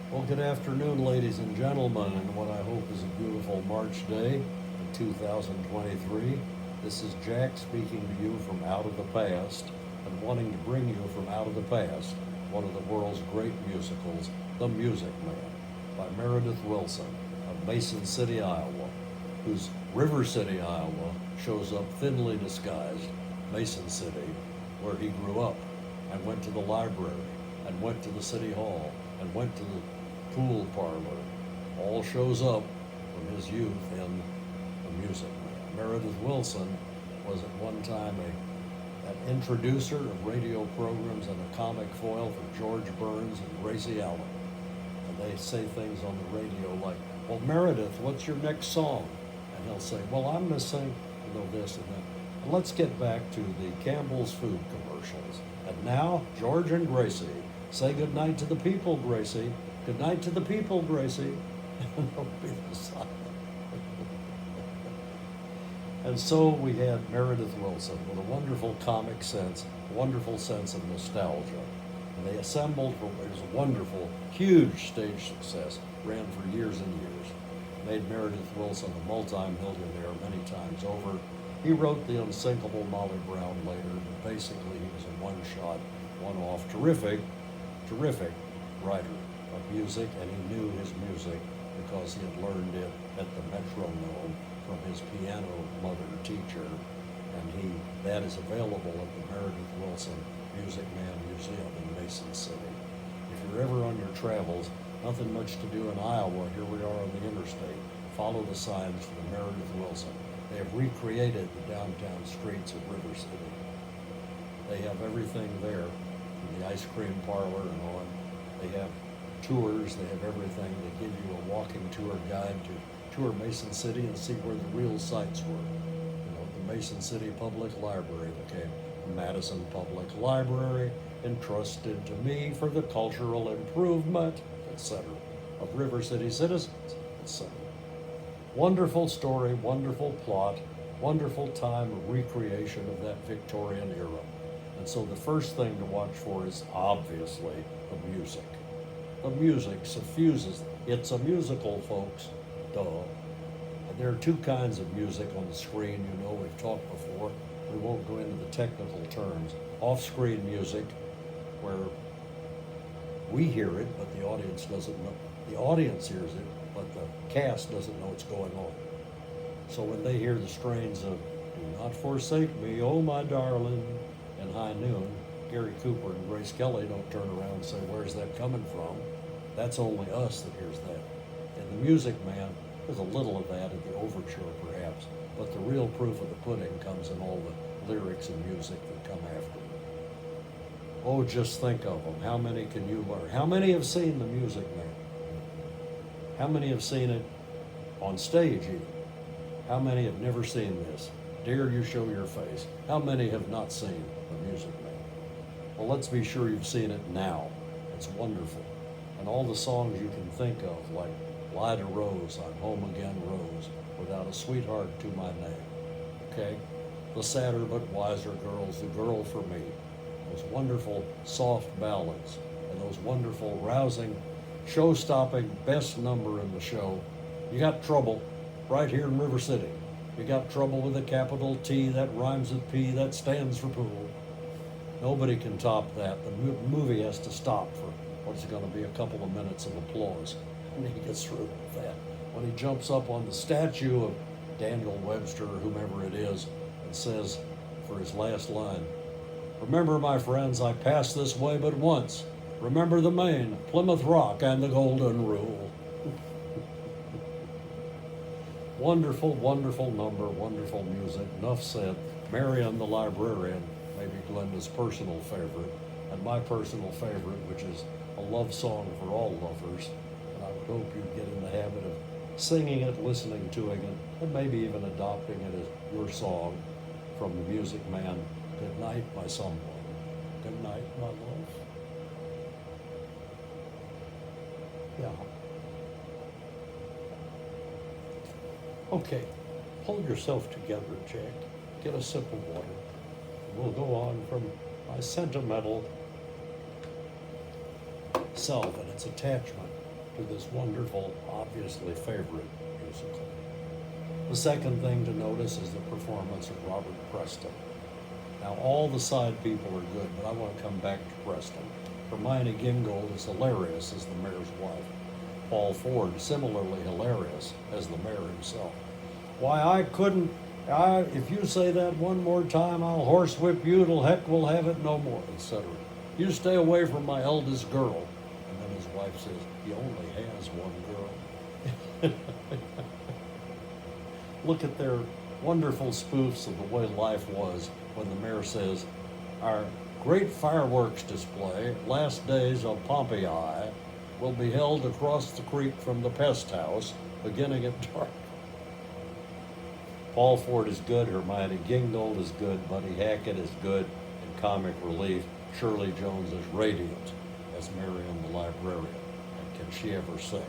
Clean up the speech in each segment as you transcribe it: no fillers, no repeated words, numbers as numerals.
Well, good afternoon, ladies and gentlemen, and what I hope is a beautiful March day in 2023. This is Jack speaking to you from out of the past and wanting to bring you from out of the past one of the world's great musicals, The Music Man, by Meredith Willson of Mason City, Iowa, whose River City, Iowa shows up thinly disguised Mason City, where he grew up and went to the library and went to the city hall and went to the pool parlor, all shows up from his youth in The Music Man. Meredith Willson was at one time an introducer of radio programs and a comic foil for George Burns and Gracie Allen. And they say things on the radio like, well, Meredith, what's your next song? And he'll say, well, I'm missing, this and that. And let's get back to the Campbell's food commercials. And now, George and Gracie, say good night to the people, Gracie. Good night to the people, Gracie. And they'll be silent. And so we had Meredith Willson with a wonderful comic sense, wonderful sense of nostalgia. And they assembled, it was a wonderful, huge stage success, ran for years and years. Made Meredith Willson a multi-millionaire many times over. He wrote the unsinkable Molly Brown later, but basically he was a one-shot, one-off, terrific writer of music, and he knew his music because he had learned it at the metronome from his piano mother teacher, and that is available at the Meredith Willson Music Man Museum in Mason City. If you're ever on your travels, nothing much to do in Iowa, here we are on the interstate. Follow the signs for the Meredith Willson. They have recreated the downtown streets of River City. They have everything there, from the ice cream parlor and on. They have tours, they have everything. They give you a walking tour guide to tour Mason City and see where the real sites were. The Mason City Public Library became Madison Public Library, entrusted to me for the cultural improvement, etc., of River City citizens, etc. Wonderful story, wonderful plot, wonderful time of recreation of that Victorian era. And so the first thing to watch for is obviously the music. The music suffuses. It's a musical, folks. Duh. And there are two kinds of music on the screen. We've talked before. We won't go into the technical terms. Off-screen music, where we hear it, but the audience doesn't know. The audience hears it, but the cast doesn't know what's going on. So when they hear the strains of "Do Not Forsake Me, Oh My Darling," and High Noon, Gary Cooper and Grace Kelly don't turn around and say, where's that coming from? That's only us that hears that. In The Music Man, there's a little of that in the overture perhaps, but the real proof of the pudding comes in all the lyrics and music that come after it. Oh, just think of them. How many can you learn? How many have seen The Music Man? How many have seen it on stage even? How many have never seen this? Dare you show your face? How many have not seen The Music Man? Well, let's be sure you've seen it now. It's wonderful. And all the songs you can think of, like "Lie to Rose," "I'm Home Again, Rose," "Without a Sweetheart to My Name," okay? "The Sadder But Wiser Girls," "The Girl for Me," those wonderful soft ballads, and those wonderful rousing, show-stopping, best number in the show, "You Got Trouble," right here in River City. You got trouble with a capital T, that rhymes with P, that stands for pool. Nobody can top that. The movie has to stop for what's going to be a couple of minutes of applause. And he gets through with that. When he jumps up on the statue of Daniel Webster or whomever it is and says for his last line, "Remember, my friends, I passed this way but once. Remember the Maine, Plymouth Rock, and the Golden Rule." Wonderful, wonderful number, wonderful music. Enough said. Marion the Librarian, maybe Glenda's personal favorite, and my personal favorite, which is a love song for all lovers. And I would hope you'd get in the habit of singing it, listening to it, and maybe even adopting it as your song from The Music Man. Good night, my someone. Good night, my love. Yeah. Okay, hold yourself together, Jack. Get a sip of water. We'll go on from my sentimental self and its attachment to this wonderful, obviously favorite musical. The second thing to notice is the performance of Robert Preston. Now, all the side people are good, but I want to come back to Preston. Hermione Gingold is hilarious as the mayor's wife. Paul Ford, similarly hilarious as the mayor himself. Why, if you say that one more time, I'll horsewhip you till heck will have it no more, etc. You stay away from my eldest girl. And then his wife says, he only has one girl. Look at their wonderful spoofs of the way life was when the mayor says, our great fireworks display, last days of Pompeii, will be held across the creek from the pest house, beginning at dark. Paul Ford is good, Hermione Gingold is good, Buddy Hackett is good, and comic relief, Shirley Jones is radiant as Miriam the librarian. And can she ever sing?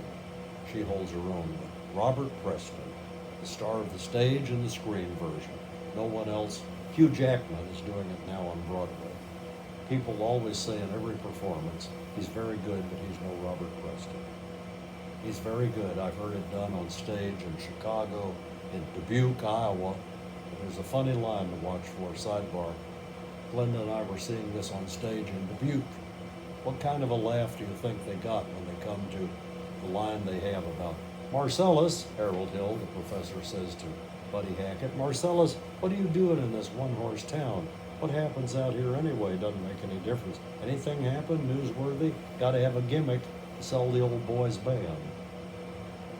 She holds her own with Robert Preston, the star of the stage and the screen version. No one else. Hugh Jackman is doing it now on Broadway. People always say in every performance, he's very good, but he's no Robert Preston. He's very good. I've heard it done on stage in Chicago, in Dubuque, Iowa. And there's a funny line to watch for, sidebar. Glenda and I were seeing this on stage in Dubuque. What kind of a laugh do you think they got when they come to the line they have about Marcellus, Harold Hill, the professor says to Buddy Hackett, Marcellus, what are you doing in this one-horse town? What happens out here anyway? Doesn't make any difference. Anything happen? Newsworthy? Got to have a gimmick to sell the old boys band.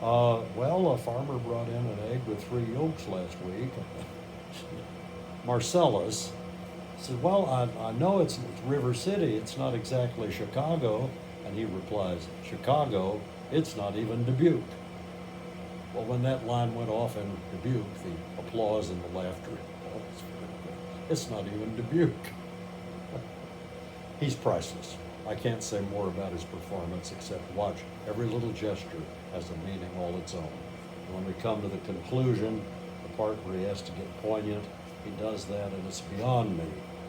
Well, a farmer brought in an egg with 3 yolks last week. Marcellus said, well, I know it's River City. It's not exactly Chicago. And he replies, Chicago, it's not even Dubuque. Well, when that line went off in Dubuque, the applause and the laughter, it's not even Dubuque. He's priceless. I can't say more about his performance except watch. Every little gesture has a meaning all its own. And when we come to the conclusion, the part where he has to get poignant, he does that, and it's beyond me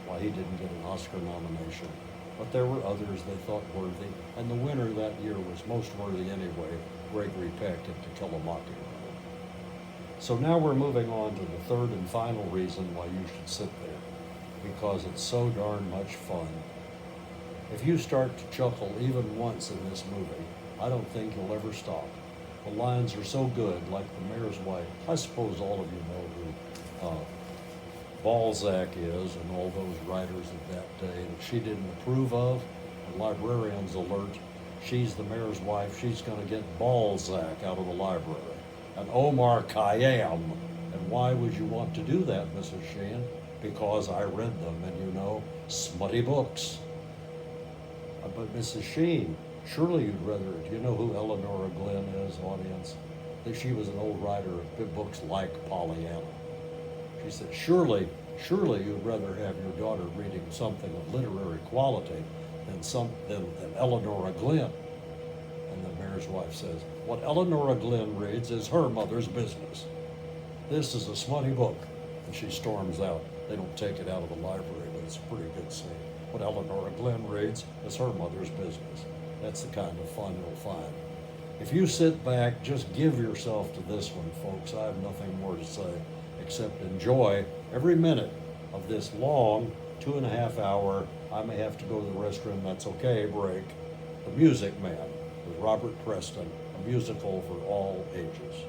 why he didn't get an Oscar nomination. But there were others they thought worthy, and the winner that year was most worthy anyway, Gregory Peck in To Kill a Mockingbird. So now we're moving on to the third and final reason why you should sit there, because it's so darn much fun. If you start to chuckle even once in this movie, I don't think you'll ever stop. The lines are so good, like the mayor's wife. I suppose all of you know who Balzac is and all those writers of that day that she didn't approve of. The librarians alert, she's the mayor's wife, she's going to get Balzac out of the library. And Omar Khayyam. And why would you want to do that, Mrs. Sheehan? Because I read them, and you know, smutty books. But Mrs. Sheen, surely you'd rather, do you know who Eleanor Glenn is, audience? That she was an old writer of books like Pollyanna. She said, surely you'd rather have your daughter reading something of literary quality than Eleanor Glenn. And the mayor's wife says, what Eleanor Glenn reads is her mother's business. This is a smutty book. And she storms out. They don't take it out of the library, but it's a pretty good scene. What Eleanor Glenn reads is her mother's business. That's the kind of fun you'll find. If you sit back, just give yourself to this one, folks. I have nothing more to say except enjoy every minute of this long 2.5 hour, I may have to go to the restroom, that's okay, break. The Music Man with Robert Preston, a musical for all ages.